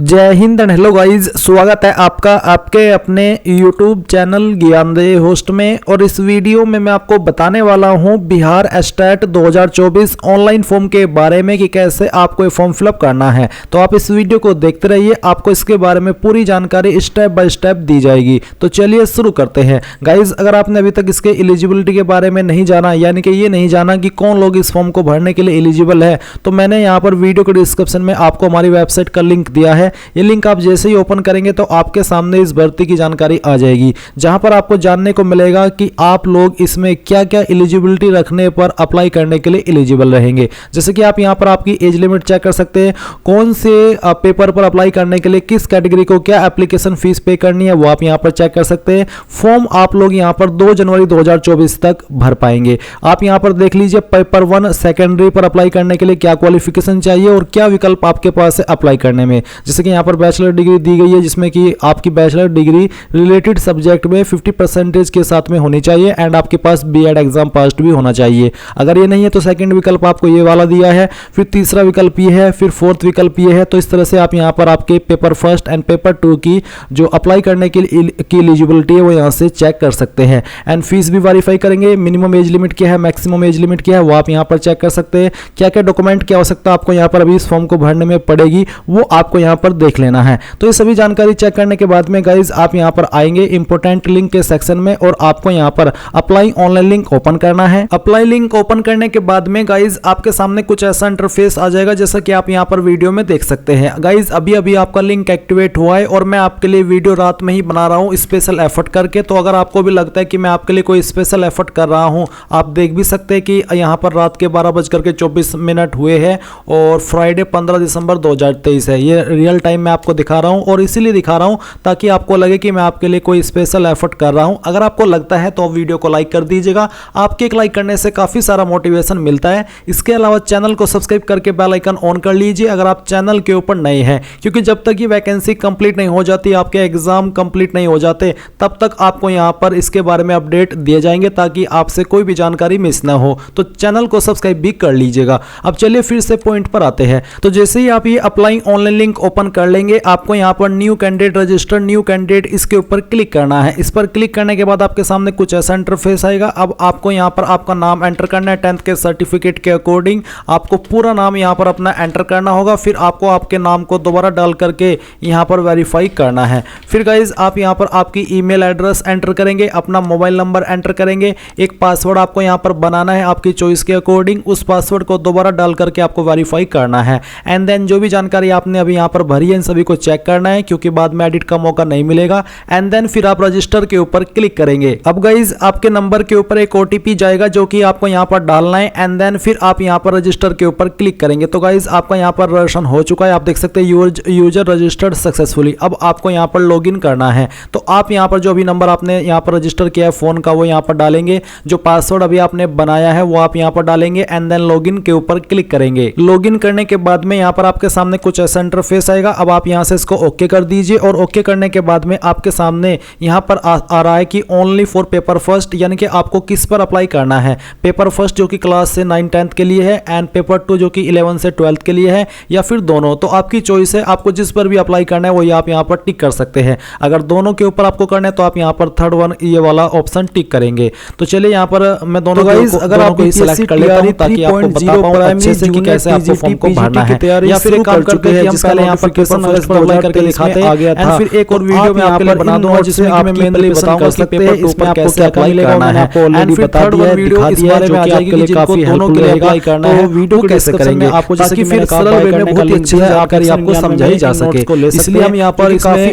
जय Hind and hello guys, स्वागत है आपका आपके अपने YouTube चैनल ज्ञानदेह होस्ट में। और इस वीडियो में मैं आपको बताने वाला हूं बिहार एस्टेट 2024 ऑनलाइन फॉर्म के बारे में कि कैसे आपको ये फॉर्म फिलअप करना है। तो आप इस वीडियो को देखते रहिए, आपको इसके बारे में पूरी जानकारी स्टेप बाय स्टेप दी जाएगी। तो चलिए शुरू करते हैं गाइज। अगर आपने अभी तक इसके एलिजिबिलिटी के बारे में नहीं जाना, यानी कि ये नहीं जाना कि कौन लोग इस फॉर्म को भरने के लिए एलिजिबल है, तो मैंने यहाँ पर वीडियो के डिस्क्रिप्शन में आपको हमारी वेबसाइट का लिंक दिया है। ये लिंक आप जैसे ही ओपन करेंगे तो आपके सामने इस भर्ती की जानकारी आ जाएगी, जहां पर आपको जानने को मिलेगा कि आप लोग इसमें क्या क्या एलिजिबिलिटी रखने पर अप्लाई करने के लिए एलिजिबल रहेंगे। जैसे कि आप यहां पर आपकी एज लिमिट चेक कर सकते हैं, कौन से पेपर पर अप्लाई करने के लिए किस कैटेगरी को क्या एप्लीकेशन फीस पे करनी है वो आप यहां पर चेक कर सकते हैं। फॉर्म आप लोग यहां पर 2 जनवरी 2024 तक भर पाएंगे। आप यहां पर देख लीजिए पेपर 1 सेकेंडरी पर अप्लाई करने के लिए क्या क्वालिफिकेशन चाहिए और क्या विकल्प आपके पास है अप्लाई करने में। जैसे कि यहाँ पर बैचलर डिग्री दी गई है, जिसमें कि आपकी बैचलर डिग्री रिलेटेड सब्जेक्ट में 50% के साथ में होनी चाहिए एंड आपके पास बीएड एग्जाम पास भी होना चाहिए। अगर ये नहीं है तो सेकंड विकल्प आपको ये वाला दिया है, फिर तीसरा विकल्प ये है, फिर फोर्थ विकल्प ये है। तो इस तरह से आप यहाँ पर आपके पेपर 1 एंड पेपर 2 की जो अप्लाई करने की एलिजिबिलिटी है वो यहाँ से चेक कर सकते हैं। एंड फीस भी वेरीफाई करेंगे, मिनिमम एज लिमिट क्या है, मैक्सिमम एज लिमिट क्या है वो आप यहाँ पर चेक कर सकते हैं। क्या क्या डॉक्यूमेंट की आवश्यकता आपको यहाँ पर अभी इस फॉर्म को भरने में पड़ेगी वो आपको यहाँ पर देख लेना है। तो ये सभी जानकारी चेक करने के बाद में गाइज आप यहां पर आएंगे इंपोर्टेंट लिंक के सेक्शन में और आपको यहां पर अप्लाई ऑनलाइन लिंक ओपन करना है। अप्लाई लिंक ओपन करने के बाद में गाइज आपके सामने कुछ ऐसा इंटरफेस आ जाएगा जैसा कि आप यहां पर वीडियो में देख सकते हैं। गाइज अभी अभी आपका लिंक एक्टिवेट हुआ है और मैं आपके लिए वीडियो रात में ही बना रहा हूं स्पेशल एफर्ट करके। तो अगर आपको भी लगता है कि मैं आपके लिए कोई स्पेशल एफर्ट कर रहा हूं, आप देख भी सकते हैं कि यहां पर रात के 12:24 हुए हैं और फ्राइडे 15 दिसंबर 2023 है। ये रियल टाइम में आपको दिखा रहा हूं और इसीलिए दिखा रहा हूं ताकि आपको लगे कि मैं आपके लिए कोई स्पेशल एफर्ट कर रहा हूं। अगर आपको लगता है तो वीडियो को लाइक कर दीजिएगा, आपके एक लाइक करने से काफी सारा मोटिवेशन मिलता है। इसके अलावा चैनल को सब्सक्राइब करके बेल आइकन ऑन कर लीजिए अगर आप चैनल के ऊपर नए हैं, क्योंकि जब तक ये वैकेंसी कंप्लीट नहीं हो जाती, आपके एग्जाम कंप्लीट नहीं हो जाते, तब तक आपको यहां पर इसके बारे में अपडेट दिए जाएंगे ताकि आपसे कोई भी जानकारी मिस ना हो। तो चैनल को सब्सक्राइब भी कर लीजिएगा। अब चलिए फिर से पॉइंट पर आते हैं। तो जैसे ही आप ये अप्लाई ऑनलाइन लिंक ओपन कर लेंगे, आपको यहां पर new candidate register new candidate इसके ऊपर क्लिक करना है। इस पर क्लिक करने के बाद आपके सामने कुछ ऐसा इंटरफेस आएगा। अब आपको यहां पर आपका नाम एंटर करना है, 10th के सर्टिफिकेट के अकॉर्डिंग आपको पूरा नाम यहां पर अपना एंटर करना होगा। फिर आपको आपके नाम को दोबारा डाल करके यहां पर वेरीफाई करना है। फिर गाइज आप यहां पर आपकी ईमेल एड्रेस एंटर करेंगे, अपना मोबाइल नंबर एंटर करेंगे, एक पासवर्ड आपको यहां पर बनाना है आपकी चॉइस के अकॉर्डिंग। उस पासवर्ड को दोबारा डाल करके आपको वेरीफाई करना है एंड देन जो भी जानकारी आपने अभी यहां पर भरी है इन सभी को चेक करना है, क्योंकि बाद में एडिट का मौका नहीं मिलेगा। एंड देन फिर आप रजिस्टर के ऊपर क्लिक करेंगे। अब गाइज आपके नंबर के ऊपर एक ओटीपी जाएगा जो कि आपको यहां पर डालना है एंड देन फिर आप यहां पर रजिस्टर के ऊपर क्लिक करेंगे। तो गाइज आपका यहां पर रजिस्ट्रेशन हो चुका है, आप देख सकते हैं यूजर रजिस्टर्ड सक्सेसफुली। अब आपको यहां पर लॉगिन करना है। तो आप यहां पर जो भी नंबर आपने यहां पर रजिस्टर किया है फोन का वो यहां पर डालेंगे, जो पासवर्ड अभी आपने बनाया है वो आप यहां पर डालेंगे एंड देन लॉगिन के ऊपर क्लिक करेंगे। लॉगिन करने के बाद में यहां पर आपके सामने कुछ ऐसा इंटरफेस आएगा। अब आप यहां से इसको ओके कर दीजिए और ओके करने के बाद में आपके सामने यहां पर आ रहा है कि ओनली फॉर पेपर फर्स्ट, यानी कि आपको किस पर अप्लाई करना है। पेपर फर्स्ट जो कि क्लास से 9-10th के लिए है एंड पेपर 2 जो कि 11 से 12th के लिए है, या फिर दोनों। तो आपकी चॉइस है, आपको जिस पर भी अप्लाई करना है वो आप यहां पर टिक कर सकते हैं। अगर दोनों के ऊपर आपको करना है तो आप यहां पर थर्ड वन ये वाला ऑप्शन टिक करेंगे। तो चलिए यहां पर मैं दोनों अगर आप सिलेक्ट कर लेता हूं ताकि आपको बता पाऊं अच्छे से कि कैसे आपको फॉर्म को भरना है। या फिर एक काम करते हैं, हम पहले यहां पर पेपर फर्स्ट पर अप्लाई करके दिखाते हैं एंड फिर एक और वीडियो में आपके लिए बना दूंगा जिसमें मैं मेनली बताऊंगा कि पेपर 2 पर आपको क्या अप्लाई करना है। एंड फिर थर्ड वन वीडियो इस बारे में आ जाएगी कि जिनको दोनों के लिए अप्लाई करना है वीडियो कैसे करेंगे, आपको ताकि फिर सरल वे में बहुत ही अच्छे से आकर आपको समझाई जा सके। इसलिए हम यहाँ पर काफी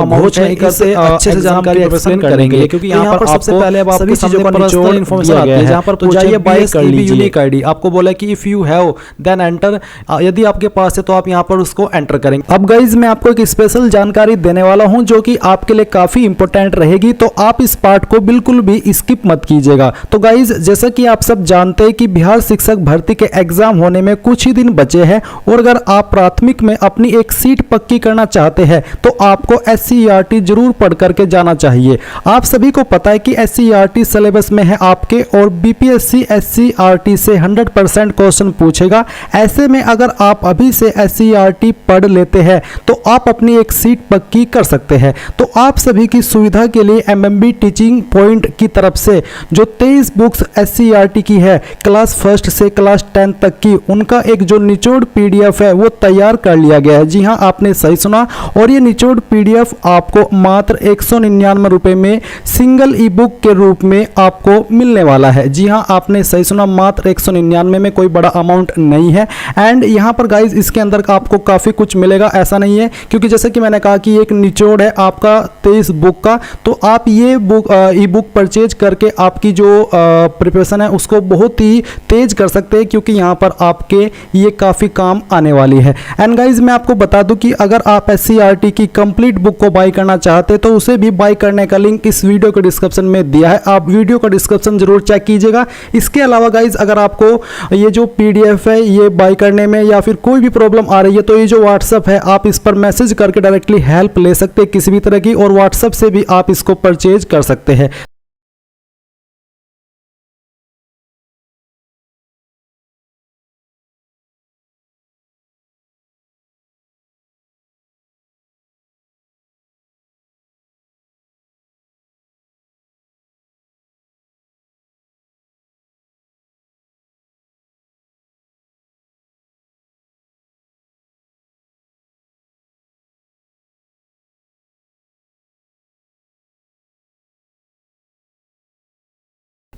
बहुत नहीं करते, अच्छे से जानकारी एक्सप्लेन करेंगे, क्योंकि यहाँ पर सबसे पहले अब आपके सामने पर्सनल इंफॉर्मेशन आती है जहाँ पर तो जाइए बाय कर लीजिए यूनिक आईडी। आपको बोला कि if you have then enter, यदि आपके पास है तो आप यहाँ पर उसको एंटर करेंगे। अब गाइज मैं आपको एक स्पेशल जानकारी देने वाला हूं जो कि आपके लिए काफी इंपॉर्टेंट रहेगी, तो आप इस पार्ट को बिल्कुल भी स्किप मत कीजिएगा। तो गाइज जैसा कि आप सब जानते हैं कि बिहार शिक्षक भर्ती के एग्जाम होने में कुछ ही दिन बचे हैं और अगर आप प्राथमिक में अपनी एक सीट पक्की करना चाहते हैं तो आपको SCERT जरूर पढ़ करके जाना चाहिए। आप सभी को पता है कि SCERT सिलेबस में है आपके और BPSC SCERT से 100% क्वेश्चन पूछेगा। ऐसे में अगर आप अभी से SCERT पढ़ लेते लेते हैं तो आप अपनी एक सीट पक्की कर सकते हैं। तो आप सभी की सुविधा के लिए एमएमबी टीचिंग पॉइंट की तरफ से जो 23 बुक्स एससीईआरटी की है क्लास फर्स्ट से क्लास 10 तक की, उनका एक जो निचोड़ पीडीएफ है वो तैयार कर लिया गया है। जी हाँ, आपने सही सुना, और ये निचोड़ पीडीएफ आपको मात्र 199 रुपए में सिंगल ई बुक के रूप में आपको मिलने वाला है। जी हाँ, आपने सही सुना, मात्र 199 में, कोई बड़ा अमाउंट नहीं है। एंड यहाँ पर गाइज इसके अंदर आपको काफ़ी कुछ मिलेगा, ऐसा नहीं है, क्योंकि जैसे कि मैंने कहा कि एक निचोड़ है आपका 23 बुक का, तो आप ये बुक ई बुक परचेज करके आपकी जो प्रिपरेशन है उसको बहुत ही तेज कर सकते हैं, क्योंकि यहाँ पर आपके ये काफ़ी काम आने वाली है। एंड गाइज मैं आपको बता दूं कि अगर आप एससीईआरटी की कंप्लीट बुक को बाय करना चाहते हैं तो उसे भी बाय करने का लिंक इस वीडियो के डिस्क्रिप्शन में दिया है, आप वीडियो का डिस्क्रिप्शन जरूर चेक कीजिएगा। इसके अलावा गाइज अगर आपको ये जो पीडीएफ है ये बाय करने में या फिर कोई भी प्रॉब्लम आ रही है तो ये जो व्हाट्सअप है आप इस पर मैसेज करके डायरेक्टली हेल्प ले सकते हैं किसी भी तरह की, और व्हाट्सअप से भी आप इसको परचेज कर सकते हैं।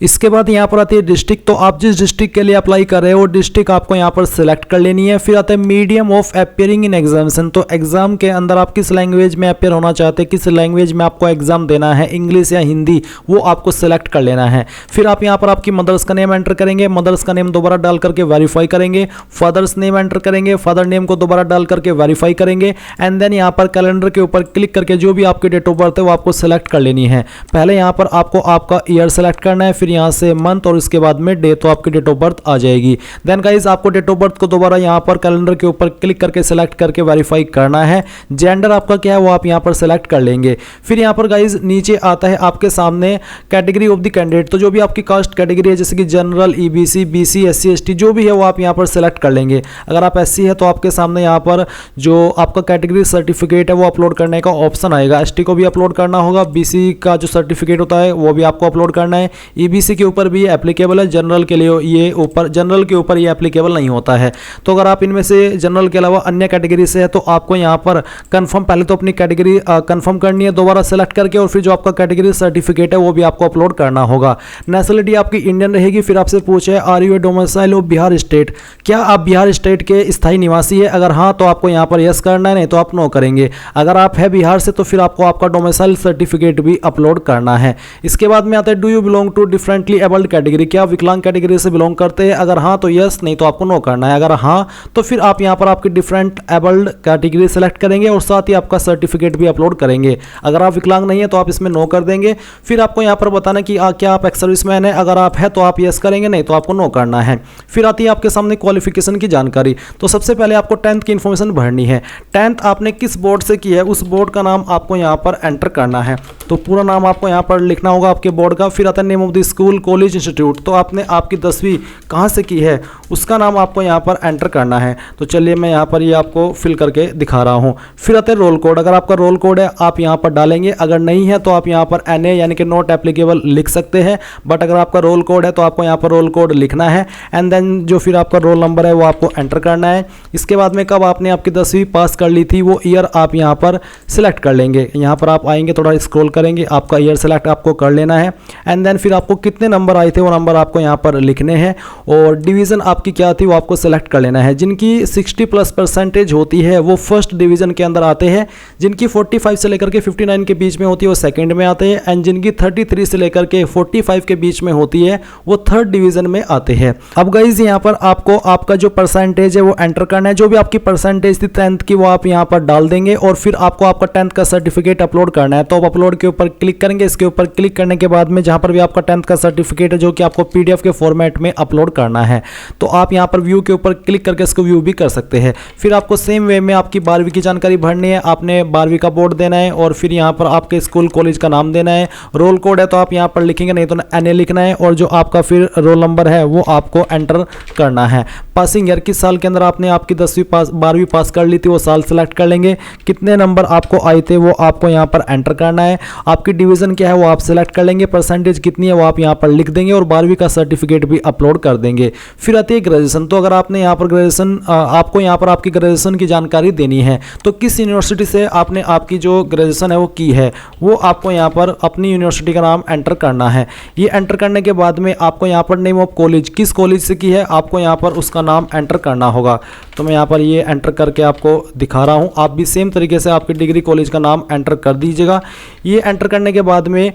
इसके बाद यहाँ पर आती है डिस्ट्रिक्ट, तो आप जिस डिस्ट्रिक्ट के लिए अप्लाई कर रहे हो वो डिस्ट्रिक्ट आपको यहाँ पर सिलेक्ट कर लेनी है। फिर आता है medium of appearing in examination, तो एग्जाम के अंदर आप किस लैंग्वेज में अपियर होना चाहते हैं, किस लैंग्वेज में आपको एग्जाम देना है, इंग्लिश या हिंदी, वो आपको सिलेक्ट कर लेना है। फिर आप यहाँ पर आपकी मदर्स का नेम एंटर करेंगे, मदर्स का नेम दोबारा डाल करके वेरीफाई करेंगे, फादर्स नेम एंटर करेंगे, फादर नेम को दोबारा डाल करके वेरीफाई करेंगे। एंड देन यहाँ पर कैलेंडर के ऊपर क्लिक करके जो भी आपकी डेट ऑफ बर्थ है वो आपको सिलेक्ट कर लेनी है। पहले यहाँ पर आपको आपका ईयर सेलेक्ट करना है, फिर यहाँ से मंथ, और इसके बाद में डे, तो आपकी डेट ऑफ बर्थ आ जाएगी। देन गाइस आपको डेट ऑफ बर्थ को दोबारा यहां पर कैलेंडर के ऊपर क्लिक करके सिलेक्ट करके वेरीफाई करना है। जेंडर आपका क्या है वो आप यहां पर सिलेक्ट कर लेंगे। फिर यहां पर गाइस नीचे आता है आपके सामने कैटेगरी ऑफ द कैंडिडेट, तो जो भी आपकी कास्ट कैटेगरी है जैसे कि general, EBC, BC, SC, ST जो भी है वो आप यहां पर सिलेक्ट कर लेंगे। अगर आप एससी है तो आपके सामने यहां पर जो आपका कैटेगरी सर्टिफिकेट है वो अपलोड करने का ऑप्शन आएगा। एसटी को भी अपलोड करना होगा, बीसी का जो सर्टिफिकेट होता है वो भी आपको अपलोड करना है, ईबीसी के ऊपर भी एप्लीकेबल है, जनरल के लिए ये ऊपर, जनरल के ऊपर ये एप्लीकेबल नहीं होता है। तो अगर आप इनमें से जनरल के अलावा अन्य कैटेगरी से है तो आपको यहाँ पर कंफर्म, पहले तो अपनी कैटेगरी कंफर्म करनी है दोबारा सेलेक्ट करके, और फिर जो आपका कैटेगरी सर्टिफिकेट है वो भी आपको अपलोड करना होगा। नेशनलिटी आपकी इंडियन रहेगी। फिर आपसे पूछे are you a domicile of Bihar state, क्या आप बिहार स्टेट के स्थायी निवासी है, अगर हाँ तो आपको यहाँ पर यस करना है, नहीं तो आप नो करेंगे। अगर आप है बिहार से तो फिर आपको आपका डोमिसाइल सर्टिफिकेट भी अपलोड करना है। इसके बाद में आता है do you belong to differently abled category, क्या आप विकलांग कैटेगरी से बिलोंग करते हैं, अगर हाँ तो यस, नहीं तो आपको नो करना है। अगर हाँ तो फिर आप यहाँ पर आपकी डिफरेंट एबल्ड कैटेगरी सेलेक्ट करेंगे और साथ ही आपका सर्टिफिकेट भी अपलोड करेंगे। अगर आप विकलांग नहीं है तो आप इसमें नो कर देंगे। फिर आपको यहाँ पर बताना कि क्या आप एक्स सर्विसमैन है, अगर आप है तो आप यस करेंगे, नहीं तो आपको नो करना है। फिर आती है आपके सामने क्वालिफिकेशन की जानकारी, तो सबसे पहले आपको 10th की इंफॉर्मेशन भरनी है। 10th आपने किस बोर्ड से की है उस बोर्ड का नाम आपको यहाँ पर एंटर करना है, तो पूरा नाम आपको यहाँ पर लिखना होगा आपके बोर्ड का। फिर आता है name of the school, college, institute, तो आपने आपकी 10वीं कहाँ से की है उसका नाम आपको यहाँ पर एंटर करना है। तो चलिए मैं यहाँ पर ये आपको फिल करके दिखा रहा हूँ। फिर आते हैं रोल कोड, अगर आपका रोल कोड है आप यहाँ पर डालेंगे, अगर नहीं है तो आप यहाँ पर NA यानी कि नॉट एप्लीकेबल लिख सकते हैं, बट अगर आपका रोल कोड है तो आपको यहाँ पर रोल कोड लिखना है। एंड देन जो फिर आपका रोल नंबर है वो आपको एंटर करना है। इसके बाद में कब आपने आपकी 10वीं पास कर ली थी वो ईयर आप यहाँ पर सिलेक्ट कर लेंगे। यहाँ पर आप आएंगे, थोड़ा स्क्रॉल करेंगे, आपका ईयर सेलेक्ट आपको कर लेना है। एंड देन फिर आपको कितने नंबर आए थे वो नंबर आपको यहाँ पर लिखने हैं, और डिवीज़न आपकी क्या थी वो आपको सेलेक्ट कर लेना है। जिनकी 60+ % होती है वो फर्स्ट डिवीज़न के अंदर आते हैं, जिनकी 45 से लेकर के 59 के बीच में होती है वो सेकंड में आते हैं, एंड जिनकी 33 से लेकर के 45 के बीच में होती है वो थर्ड डिवीज़न में आते हैं। अब गाइज यहाँ पर आपको आपका जो परसेंटेज है वो एंटर करना है, जो भी आपकी परसेंटेज थी 10th की वो आप यहाँ पर डाल देंगे, और फिर आपको आपका 10th का सर्टिफिकेट अपलोड करना है। तो आप अपलोड के ऊपर क्लिक करेंगे, इसके ऊपर क्लिक करने के बाद में जहाँ पर भी आपका 10th का सर्टिफिकेट है जो कि आपको PDF के फॉर्मेट में अपलोड करना है। तो आप यहाँ पर व्यू के ऊपर क्लिक करके इसको व्यू भी कर सकते हैं। फिर आपको सेम वे में आपकी 12वीं की जानकारी भरनी है। आपने 12वीं का बोर्ड देना है और फिर यहाँ पर आपके स्कूल कॉलेज का नाम देना है। रोल कोड है तो आप यहाँ पर लिखेंगे, नहीं तो NA लिखना है, और जो आपका फिर रोल नंबर है वो आपको एंटर करना है। पासिंग ईयर किस साल के अंदर आपने आपकी 12वीं पास कर ली थी वो साल सेलेक्ट कर लेंगे। कितने नंबर आपको आए थे वो आपको यहाँ पर एंटर करना है। आपकी डिवीज़न क्या है वो आप सेलेक्ट कर लेंगे। परसेंटेज कितनी है वो आप यहाँ पर लिख देंगे और 12वीं का सर्टिफिकेट भी अपलोड कर देंगे। फिर आती है ग्रेजुएशन। तो अगर आपने यहाँ पर ग्रेजुएशन, आपको यहाँ पर आपकी ग्रेजुएशन की जानकारी देनी है तो किस यूनिवर्सिटी से आपने आपकी जो ग्रेजुएशन है वो की है वो आपको यहाँ पर अपनी यूनिवर्सिटी का नाम एंटर करना है। ये एंटर करने के बाद में आपको यहाँ पर नेम ऑफ कॉलेज, किस कॉलेज से की है आपको यहाँ पर उसका नाम एंटर करना होगा। तो मैं यहाँ पर ये एंटर करके आपको दिखा रहा हूँ। आप भी सेम तरीके से आपके डिग्री कॉलेज का नाम एंटर कर दीजिएगा। ये एंटर करने के बाद में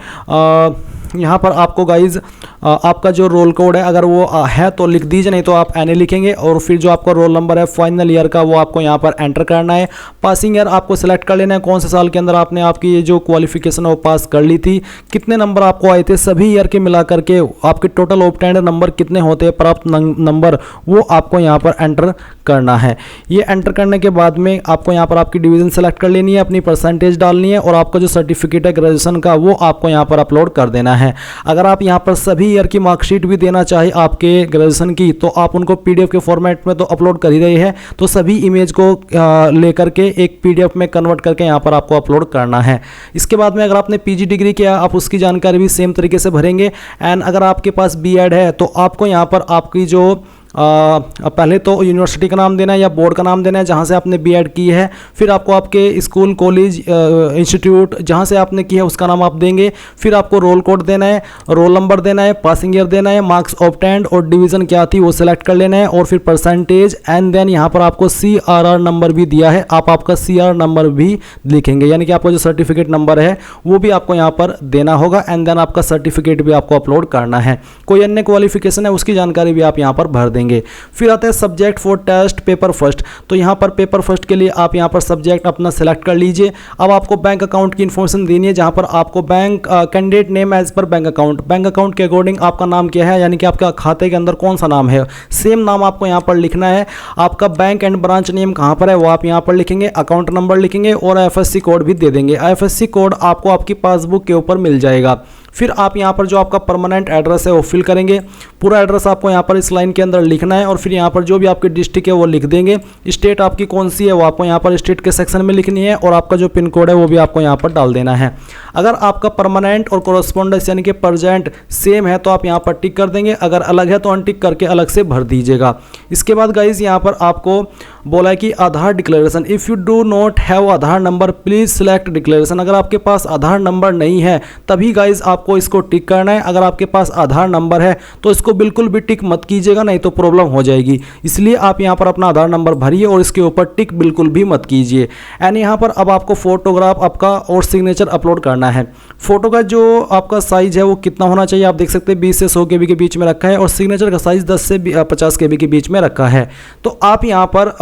यहाँ पर आपको गाइज आपका जो रोल कोड है अगर वो है तो लिख दीजिए, नहीं तो आप NA लिखेंगे और फिर जो आपका रोल नंबर है फाइनल ईयर का वो आपको यहाँ पर एंटर करना है। पासिंग ईयर आपको सेलेक्ट कर लेना है, कौन से साल के अंदर आपने आपकी ये जो क्वालिफिकेशन है वो पास कर ली थी, कितने नंबर आपको आए थे, सभी ईयर के मिला करके आपके टोटल ऑब्टेन्ड नंबर कितने होते हैं, प्राप्त नंबर, वो आपको यहाँ पर एंटर करना है। ये एंटर करने के बाद में आपको यहाँ पर आपकी डिवीज़न सेलेक्ट कर लेनी है, अपनी परसेंटेज डालनी है और आपका जो सर्टिफिकेट है ग्रेजुएशन का वो आपको यहाँ पर अपलोड कर देना है। अगर आप यहाँ पर सभी ईयर की मार्कशीट भी देना चाहे आपके ग्रेजुएशन की तो आप उनको PDF के फॉर्मेट में तो अपलोड कर ही रहे हैं, तो सभी इमेज को लेकर के एक PDF में कन्वर्ट करके यहाँ पर आपको अपलोड करना है। इसके बाद में अगर आपने PG डिग्री किया आप उसकी जानकारी भी सेम तरीके से भरेंगे। एंड अगर आपके पास B.Ed है तो आपको यहाँ पर आपकी जो पहले तो यूनिवर्सिटी का नाम देना है या बोर्ड का नाम देना है जहाँ से आपने B.Ed की है। फिर आपको आपके स्कूल कॉलेज इंस्टीट्यूट जहाँ से आपने की है उसका नाम आप देंगे। फिर आपको रोल कोड देना है, रोल नंबर देना है, पासिंग ईयर देना है, मार्क्स ऑब्टेन्ड और डिवीज़न क्या थी वो सिलेक्ट कर लेना है और फिर परसेंटेज। एंड देन यहाँ पर आपको CRR नंबर भी दिया है, आप आपका CRR नंबर भी लिखेंगे, यानी कि आपका जो सर्टिफिकेट नंबर है वो भी आपको यहाँ पर देना होगा। एंड देन आपका सर्टिफिकेट भी आपको अपलोड करना है। कोई अन्य क्वालिफिकेशन है उसकी जानकारी भी आप यहाँ पर भर देंगे। फिर आता है subject for test paper first. तो यहाँ पर पेपर फर्स्ट के लिए आप यहाँ पर सब्जेक्ट अपना सेलेक्ट कर लीजिए। अब आपको बैंक अकाउंट की इन्फॉर्मेशन देनी है, जहाँ पर आपको bank candidate name as per bank account के अकॉर्डिंग आपका नाम क्या है, यानी कि आपका खाते के अंदर कौन सा नाम है, सेम नाम आपको यहाँ पर लिखना है। आपका बैंक एंड ब्रांच नेम कहाँ पर है वो आप यहाँ पर लिखेंगे, अकाउंट नंबर लिखेंगे और IFSC कोड भी दे देंगे। IFSC कोड आपको आपकी पासबुक के ऊपर मिल जाएगा। फिर आप यहाँ पर जो आपका परमानेंट एड्रेस है वो फिल करेंगे। पूरा एड्रेस आपको यहाँ पर इस लाइन के अंदर लिखना है और फिर यहाँ पर जो भी आपकी डिस्ट्रिक्ट है वो लिख देंगे। स्टेट आपकी कौन सी है वो आपको यहाँ पर स्टेट के सेक्शन में लिखनी है और आपका जो पिन कोड है वो भी आपको यहाँ पर डाल देना है। अगर आपका परमानेंट और कोरस्पोंडेंस यानी कि प्रेजेंट सेम है तो आप यहाँ पर टिक कर देंगे, अगर अलग है तो अनटिक करके अलग से भर दीजिएगा। इसके बाद गाइज यहाँ पर आपको बोला है कि Aadhaar declaration, if you do not have Aadhaar number please select declaration. अगर आपके पास आधार नंबर नहीं है तभी गाइज आपको इसको टिक करना है। अगर आपके पास आधार नंबर है तो इसको बिल्कुल भी टिक मत कीजिएगा, नहीं तो प्रॉब्लम हो जाएगी। इसलिए आप यहाँ पर अपना आधार नंबर भरिए और इसके ऊपर टिक बिल्कुल भी मत कीजिए। एंड यहाँ पर अब आपको फोटोग्राफ आपका और सिग्नेचर अपलोड करना है। फोटो का जो आपका साइज है वो कितना होना चाहिए आप देख सकते हैं 20 से 100 KB के बीच में रखा है और सिग्नेचर का साइज 10 से 50 KB के बीच में रखा है। तो आप यहाँ पर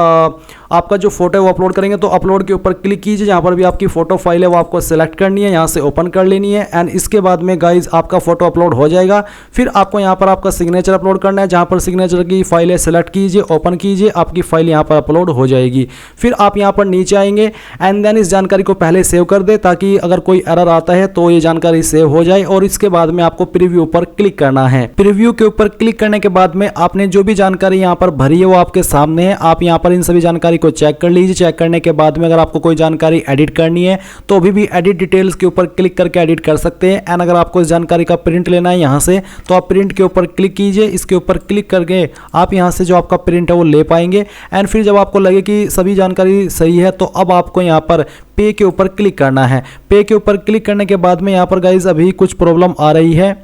आपका जो फोटो है वो अपलोड करेंगे तो अपलोड के ऊपर क्लिक कीजिए। जहाँ पर भी आपकी फोटो फाइल है वो आपको सेलेक्ट करनी है, यहाँ से ओपन कर लेनी है। एंड इसके बाद में गाइज आपका फोटो अपलोड हो जाएगा। फिर आपको यहाँ पर आपका सिग्नेचर अपलोड करना है, जहाँ पर सिग्नेचर की फाइल है सेलेक्ट कीजिए, ओपन कीजिए, आपकी फाइल यहाँ पर अपलोड हो जाएगी। फिर आप यहाँ पर नीचे आएंगे एंड देन इस जानकारी को पहले सेव कर दे ताकि अगर कोई एरर आता है तो ये जानकारी सेव हो जाए। और इसके बाद में आपको प्रीव्यू पर क्लिक करना है। प्रीव्यू के ऊपर क्लिक करने के बाद में आपने जो भी जानकारी यहाँ पर भरी है वो आपके सामने है। आप यहाँ पर इन सभी जानकारी को चेक कर लीजिए। चेक करने के बाद में अगर आपको कोई जानकारी एडिट करनी है तो अभी भी एडिट डिटेल्स के ऊपर क्लिक करके एडिट कर सकते हैं। एंड अगर आपको इस जानकारी का प्रिंट लेना है यहाँ से तो आप प्रिंट के ऊपर क्लिक कीजिए। इसके ऊपर क्लिक करके आप यहाँ से जो आपका प्रिंट है वो ले पाएंगे। एंड फिर जब आपको लगे कि सभी जानकारी सही है तो अब आपको यहाँ पर पे के ऊपर क्लिक करना है। पे के ऊपर क्लिक करने के बाद में यहाँ पर गाइज अभी कुछ प्रॉब्लम आ रही है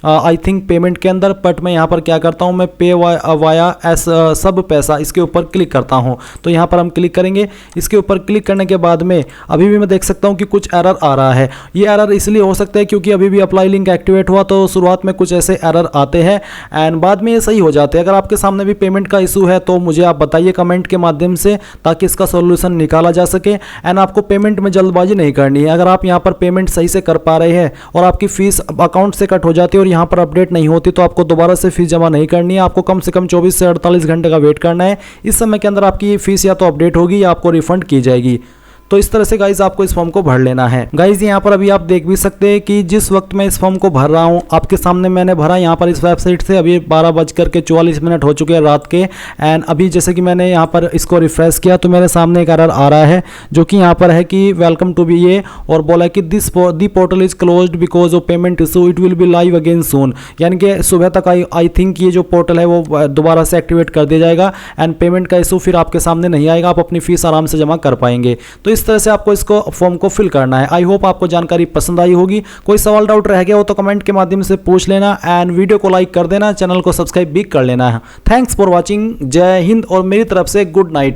आई थिंक पेमेंट के अंदर, बट मैं यहाँ पर क्या करता हूँ, मैं पे वाया एस सब पैसा इसके ऊपर क्लिक करता हूँ। तो यहाँ पर हम क्लिक करेंगे। इसके ऊपर क्लिक करने के बाद में अभी भी मैं देख सकता हूँ कि कुछ एरर आ रहा है। ये एरर इसलिए हो सकता है क्योंकि अभी भी अप्लाई लिंक एक्टिवेट हुआ तो शुरुआत में कुछ ऐसे एरर आते हैं एंड बाद में ये सही हो जाते हैं। अगर आपके सामने भी पेमेंट का इशू है तो मुझे आप बताइए कमेंट के माध्यम से ताकि इसका सोल्यूशन निकाला जा सके। एंड आपको पेमेंट में जल्दबाजी नहीं करनी है। अगर आप यहाँ पर पेमेंट सही से कर पा रहे हैं और आपकी फीस अकाउंट से कट हो जाती है और और यहाँ पर अपडेट नहीं होती तो आपको दोबारा से फीस जमा नहीं करनी है। आपको कम से कम 24 से 48 घंटे का वेट करना है। इस समय के अंदर आपकी ये फीस या तो अपडेट होगी या आपको रिफंड की जाएगी। तो इस तरह से गाइज आपको इस फॉर्म को भर लेना है। गाइज यहाँ पर अभी आप देख भी सकते हैं कि जिस वक्त मैं इस फॉर्म को भर रहा हूँ आपके सामने मैंने भरा यहाँ पर इस वेबसाइट से। अभी 12:44 हो चुके हैं रात के। एंड अभी जैसे कि मैंने यहाँ पर इसको रिफ्रेश किया तो मेरे सामने एक एरर आ रहा है जो कि यहाँ पर है कि वेलकम टू बी ए, और बोला है कि the portal is closed because of payment issue, it will be live again soon. यानी कि सुबह तक आई थिंक ये जो पोर्टल है वो दोबारा से एक्टिवेट कर दिया जाएगा एंड पेमेंट का इशू फिर आपके सामने नहीं आएगा, आप अपनी फीस आराम से जमा कर पाएंगे। तो इस तरह से आपको इसको फॉर्म को फिल करना है। आई होप आपको जानकारी पसंद आई होगी। कोई सवाल डाउट रह गया हो तो कमेंट के माध्यम से पूछ लेना एंड वीडियो को लाइक कर देना, चैनल को सब्सक्राइब भी कर लेना है। Thanks for watching. जय हिंद और मेरी तरफ से गुड नाइट।